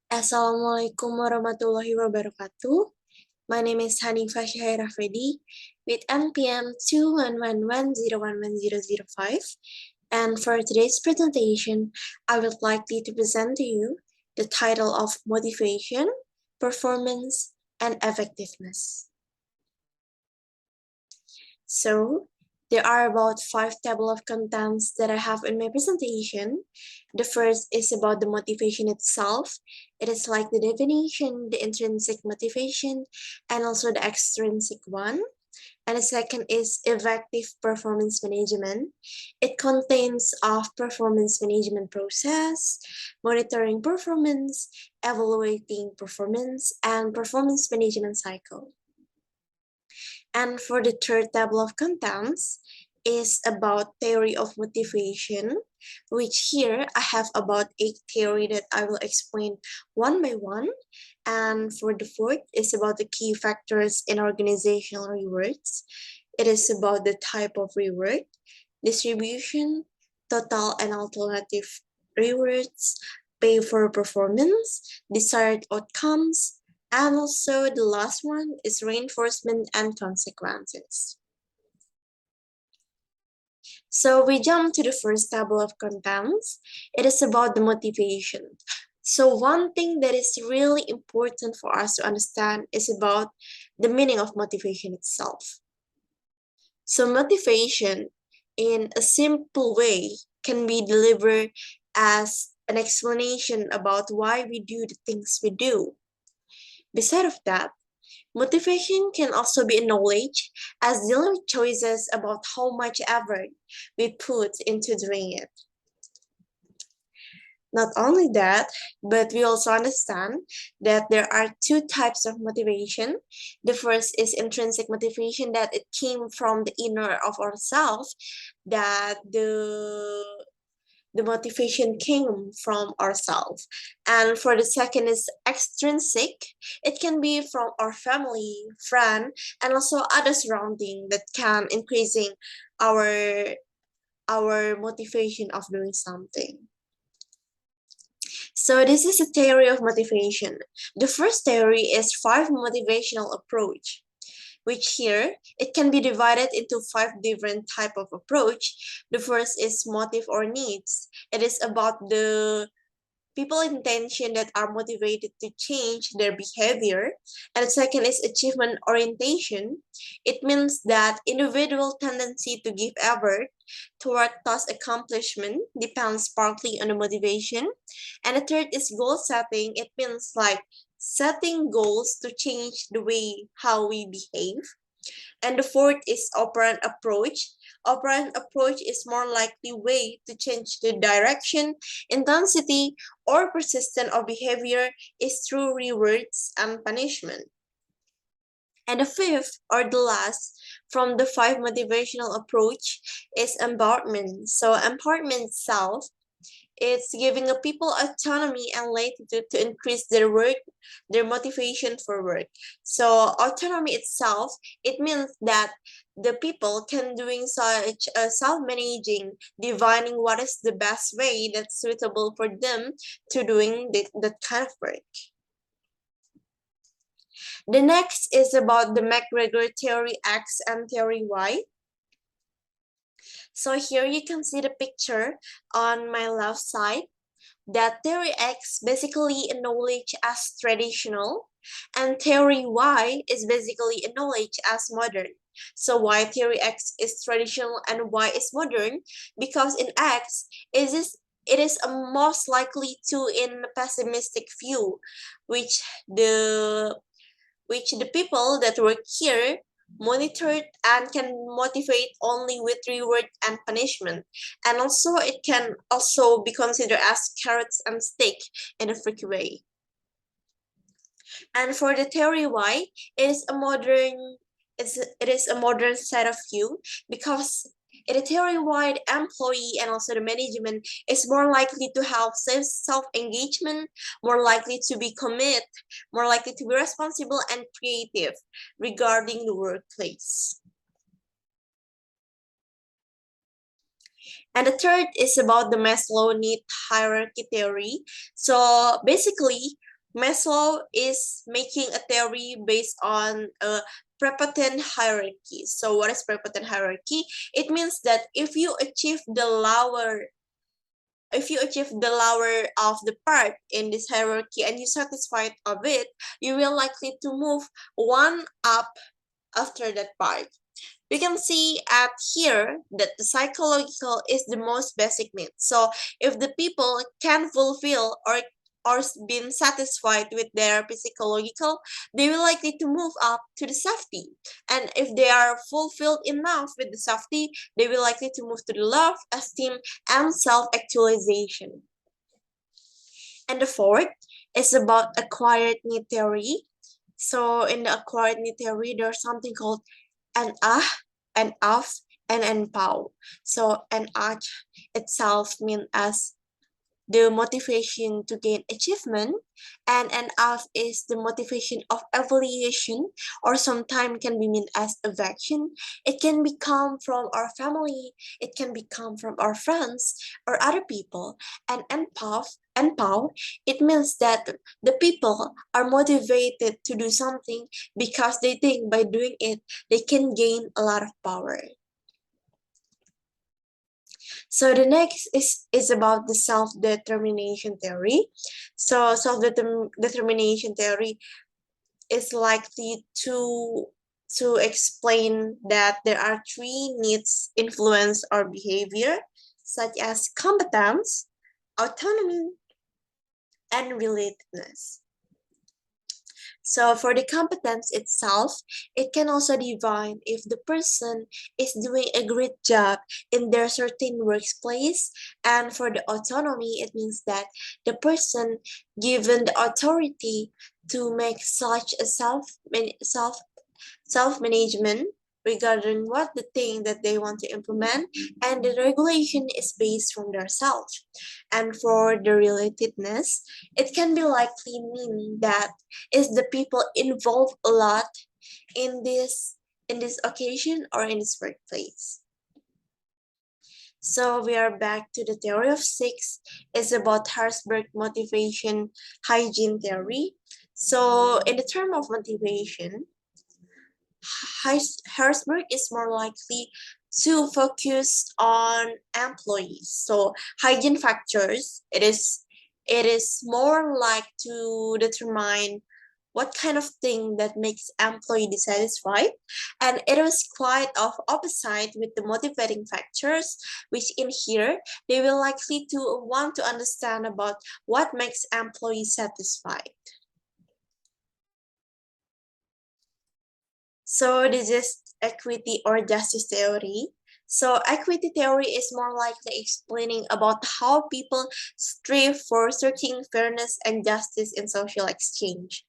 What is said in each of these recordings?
Assalamualaikum warahmatullahi wabarakatuh. My name is Hanifah Syahirah Vedy with NPM 21110110005. And for today's presentation, I would like to present to you the title of Motivation, Performance, and Effectiveness. So, there are about 5 table of contents that I have in my presentation. The first is about the motivation itself. It is like the definition, the intrinsic motivation, and also the extrinsic one. And the second is effective performance management. It contains of performance management process, monitoring performance, evaluating performance, and performance management cycle. And for the third table of contents is about theory of motivation, which here I have about 8 theory that I will explain one by one. And for the fourth is about the key factors in organizational rewards. It is about the type of reward, distribution, total and alternative rewards, pay for performance, desired outcomes, and also the last one is reinforcement and consequences. So we jump to the first table of contents. It is about the motivation. So one thing that is really important for us to understand is about the meaning of motivation itself. So motivation in a simple way can be delivered as an explanation about why we do the things we do. Beside of that, motivation can also be acknowledged as dealing with choices about how much effort we put into doing it. Not only that, but we also understand that there are 2 types of motivation. The first is intrinsic motivation, that it came from the inner of ourselves, that the motivation came from ourselves. And for the second is extrinsic. It can be from our family, friend, and also other surrounding that can increasing our motivation of doing something. So this is a theory of motivation. The first theory is 5 motivational approach, which here it can be divided into 5 different type of approach. The first is motive or needs. It is about the people intention that are motivated to change their behavior. And the second is achievement orientation. It means that individual tendency to give effort toward task accomplishment depends partly on the motivation. And the third is goal setting. It means like setting goals to change the way how we behave. And the fourth is operant approach. Operant approach is more likely way to change the direction, intensity, or persistence of behavior is through rewards and punishment. And the fifth or the last from the 5 motivational approach is empowerment. So empowerment itself, it's giving a people autonomy and latitude to increase their work, their motivation for work. So autonomy itself, it means that the people can doing such self-managing, divining what is the best way that's suitable for them to doing that kind of work. The next is about the McGregor theory X and theory Y. So here you can see the picture on my left side. That theory X basically acknowledged as traditional, and theory Y is basically acknowledged as modern. So why theory X is traditional and Y is modern? Because in X, it is a most likely to in pessimistic view, which the people that work here monitored and can motivate only with reward and punishment. And also it can also be considered as carrots and stick in a freaky way. And for the theory Y, it is a modern set of view because in a theory-wide employee and also the management is more likely to have self-engagement, more likely to be commit, more likely to be responsible and creative regarding the workplace. And the third is about the Maslow need hierarchy theory. So basically, Maslow is making a theory based on a prepotent hierarchy. So what is prepotent hierarchy? It means that if you achieve the lower of the part in this hierarchy and you satisfied of it, you will likely to move one up after that part. We can see at here that the psychological is the most basic need. So if the people can fulfill or been satisfied with their psychological, they will likely to move up to the safety. And if they are fulfilled enough with the safety, they will likely to move to the love, esteem, and self-actualization. And the fourth is about acquired need theory. So in the acquired need theory, there's something called an an of, and an pow. So an itself means as the motivation to gain achievement, and an of is the motivation of evaluation, or sometimes can be meant as affection. It can become from our family, it can become from our friends or other people. And pow, it means that the people are motivated to do something because they think by doing it they can gain a lot of power. So the next is about the self-determination theory. So self-determination theory is likely to explain that there are three needs influence our behavior, such as competence, autonomy, and relatedness. So for the competence itself, it can also define if the person is doing a great job in their certain workplace. And for the autonomy, it means that the person given the authority to make such a self-management regarding what the thing that they want to implement, and the regulation is based from their self. And for the relatedness, it can be likely mean that is the people involved a lot in this occasion or in this workplace. So we are back to the theory of six. It's about Herzberg motivation hygiene theory. So in the term of motivation, Herzberg is more likely to focus on employees. So hygiene factors, it is more like to determine what kind of thing that makes employee dissatisfied, and it was quite of opposite with the motivating factors, which in here they will likely to want to understand about what makes employees satisfied. So this is equity or justice theory. So equity theory is more likely explaining about how people strive for searching fairness and justice in social exchange.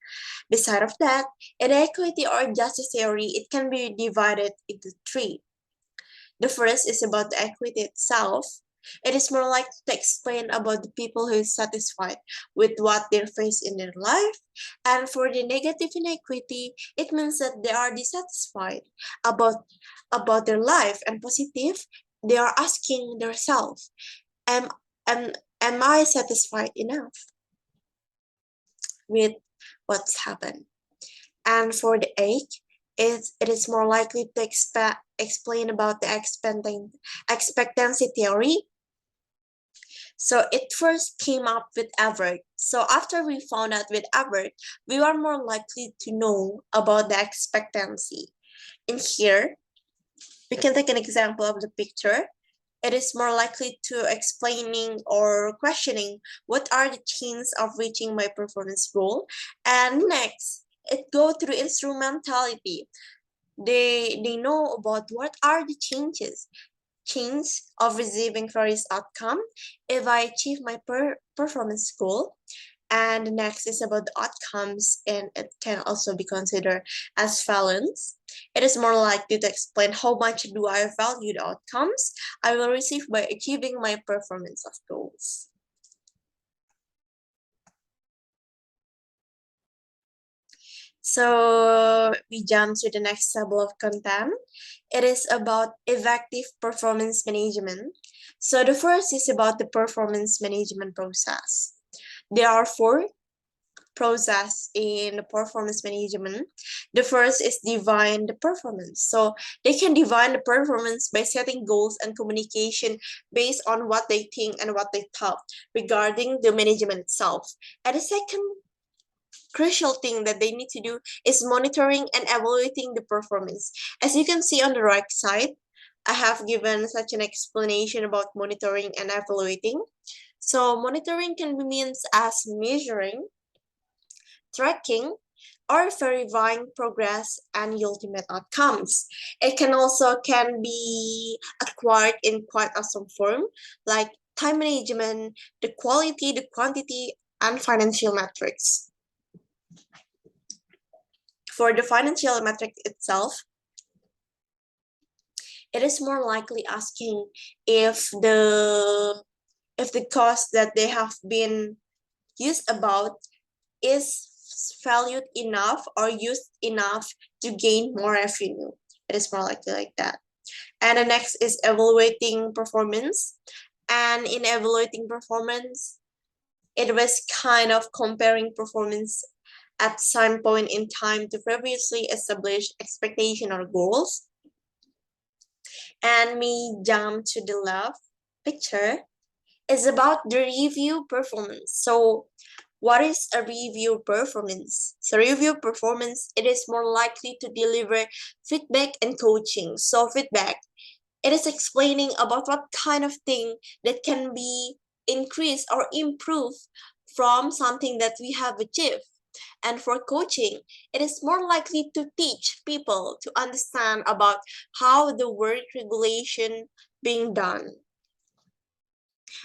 Beside of that, in equity or justice theory, it can be divided into three. The first is about the equity itself. It is more likely to explain about the people who is satisfied with what they face in their life. And for the negative inequity, it means that they are dissatisfied about their life. And positive, they are asking themselves, am, am, am I satisfied enough with what's happened? And for the age, it is more likely to explain about the expectancy theory. So it first came up with Everett. So after we found out with Everett, we were more likely to know about the expectancy. In here, we can take an example of the picture. It is more likely to explaining or questioning what are the chances of reaching my performance goal. And next, it go through instrumentality. They know about what are the chance of receiving various outcome if I achieve my performance goal. And the next is about the outcomes, and it can also be considered as balance. It is more likely to explain how much do I value the outcomes I will receive by achieving my performance of goals. So we jump to the next table of content. It is about effective performance management. So the first is about the performance management process. There are four process in the performance management. The first is define the performance. So they can define the performance by setting goals and communication based on what they think and what they thought regarding the management itself. And the second crucial thing that they need to do is monitoring and evaluating the performance. As you can see on the right side, I have given such an explanation about monitoring and evaluating. So monitoring can be means as measuring, tracking, or verifying progress and ultimate outcomes. It can also can be acquired in quite a some form like time management, the quality, the quantity, and financial metrics. For the financial metric itself, it is more likely asking if the cost that they have been used about is valued enough or used enough to gain more revenue. It is more likely like that. And the next is evaluating performance. And in evaluating performance, it was kind of comparing performance at some point in time to previously established expectation or goals. And me jump to the left picture is about the review performance. So what is a review performance? So review performance, it is more likely to deliver feedback and coaching. So feedback, it is explaining about what kind of thing that can be increased or improved from something that we have achieved. And for coaching, it is more likely to teach people to understand about how the work regulation being done.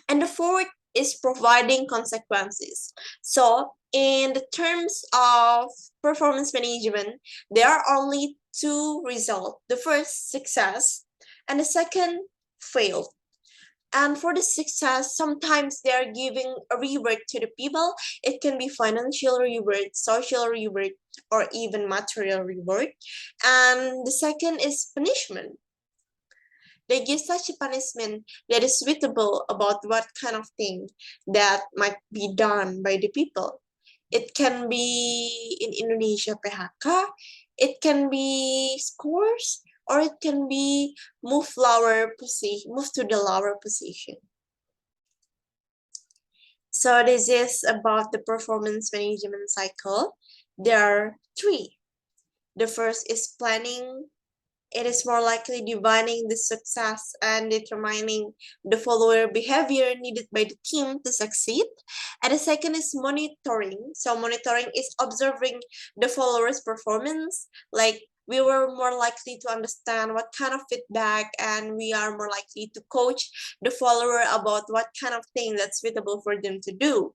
And the fourth is providing consequences. So in the terms of performance management, there are only two results. The first, success, and the second, fail. And for the success, sometimes they are giving a reward to the people. It can be financial reward, social reward, or even material reward. And the second is punishment. They give such a punishment that is suitable about what kind of thing that might be done by the people. It can be in Indonesia PHK, it can be scores, or it can be move to the lower position. So this is about the performance management cycle. There are three. The first is planning. It is more likely defining the success and determining the follower behavior needed by the team to succeed. And the second is monitoring. So monitoring is observing the followers' performance. Like we were more likely to understand what kind of feedback, and we are more likely to coach the follower about what kind of thing that's suitable for them to do.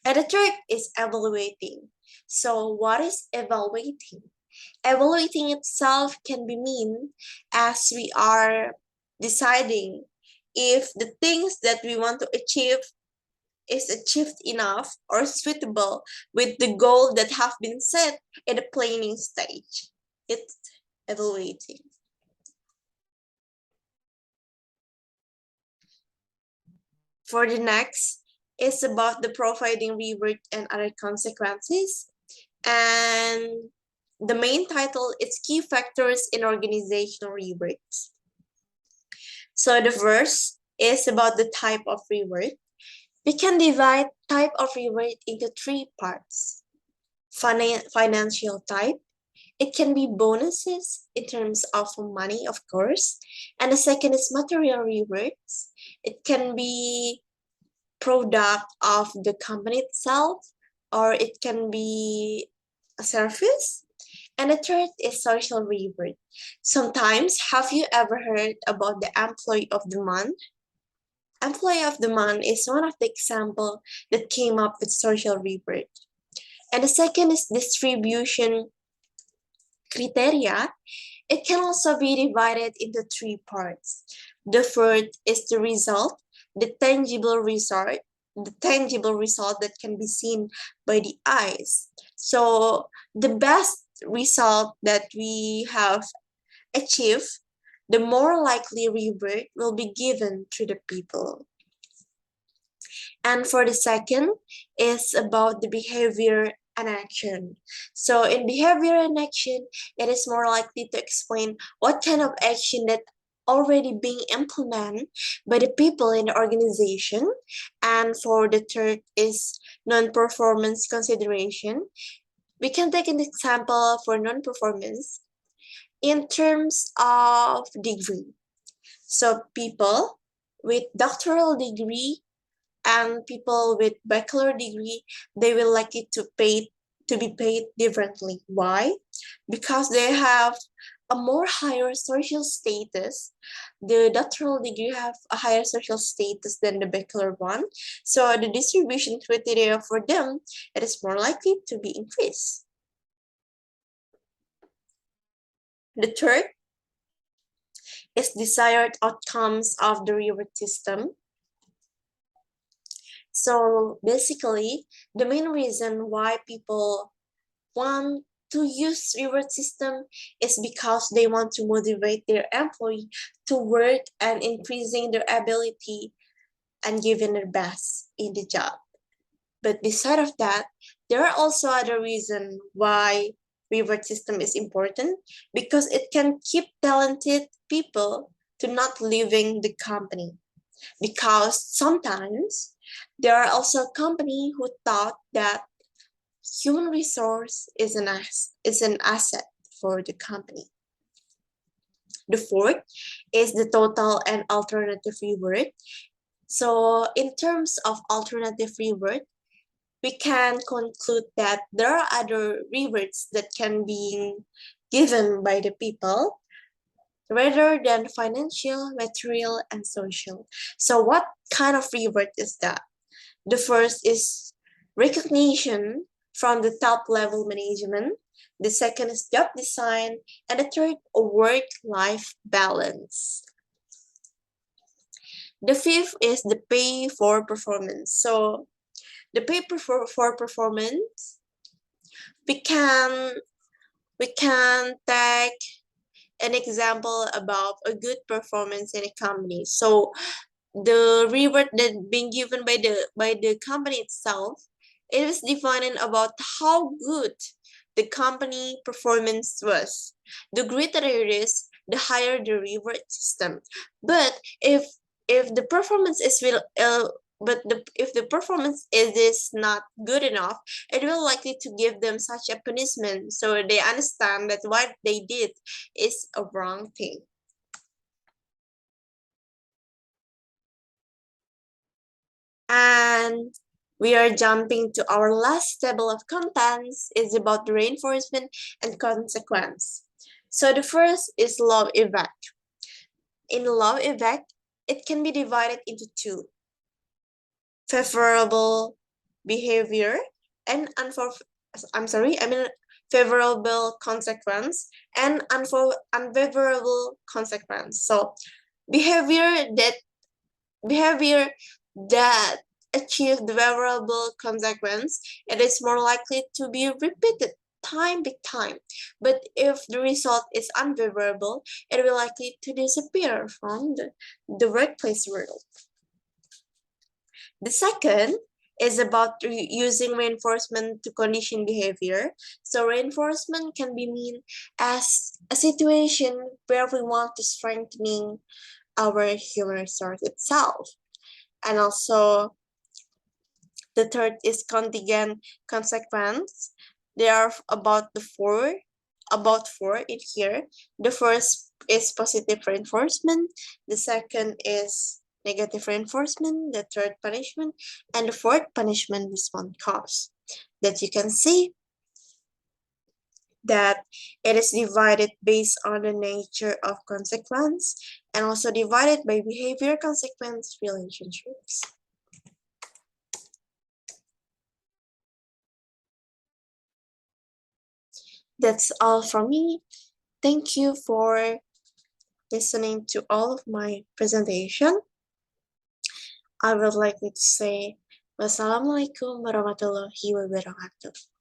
And the third is evaluating. So what is evaluating? Evaluating itself can be mean as we are deciding if the things that we want to achieve is achieved enough or suitable with the goal that have been set in the planning stage. It's evaluating. For the next, it's about the providing reward and other consequences. And the main title is Key Factors in Organizational Rewards. So the first is about the type of reward. We can divide type of reward into three parts. Financial type. It can be bonuses in terms of money, of course. And the second is material rewards. It can be product of the company itself, or it can be a service. And the third is social reward. Sometimes, have you ever heard about the employee of the month? Employee of the month is one of the examples that came up with social reward. And the second is distribution criteria. It can also be divided into three parts. The first is the result, the tangible result that can be seen by the eyes. So the best result that we have achieved, the more likely reward will be given to the people. And for the second is about the behavior and action. So in behavior and action, it is more likely to explain what kind of action that already being implemented by the people in the organization. And for the third is non-performance consideration. We can take an example for non-performance in terms of degree. So people with doctoral degree and people with bachelor degree, they will likely to be paid differently. Why? Because they have a more higher social status. The doctoral degree have a higher social status than the bachelor one. So the distribution criteria for them, it is more likely to be increased. The third is desired outcomes of the reward system. So basically, the main reason why people want to use reward system is because they want to motivate their employee to work and increasing their ability and giving their best in the job. But beside of that, there are also other reasons why reward system is important, because it can keep talented people to not leaving the company. Because sometimes there are also companies who thought that human resource is an asset for the company. The fourth is the total and alternative reward. So in terms of alternative reward, we can conclude that there are other rewards that can be given by the people rather than financial, material, and social. So what kind of reward is that? The first is recognition from the top level management. The second is job design. And the third, work-life balance. The fifth is the pay for performance. So the pay for performance, we can take an example about a good performance in a company. So the reward that being given by the company itself, it is defining about how good the company performance was. The greater it is, the higher the reward system. But if the performance is if the performance is not good enough, it will likely to give them such a punishment, so they understand that what they did is a wrong thing. And we are jumping to our last table of contents is about the reinforcement and consequence. So the first is love effect. In love effect, it can be divided into two: favorable behavior and favorable consequence and unfavorable consequence. So behavior behavior that achieve the favorable consequence, it is more likely to be repeated time by time. But if the result is unfavorable, it will likely to disappear from the workplace world. The second is about using reinforcement to condition behavior. So reinforcement can be mean as a situation where we want to strengthening our human resource itself. And also the third is contingent consequence. There are about four in here. The first is positive reinforcement. The second is negative reinforcement. The third punishment, and the fourth punishment response cause. That you can see that it is divided based on the nature of consequence and also divided by behavior consequence relationships. That's all from me. Thank you for listening to all of my presentation. I would like to say wassalamualaikum warahmatullahi wabarakatuh.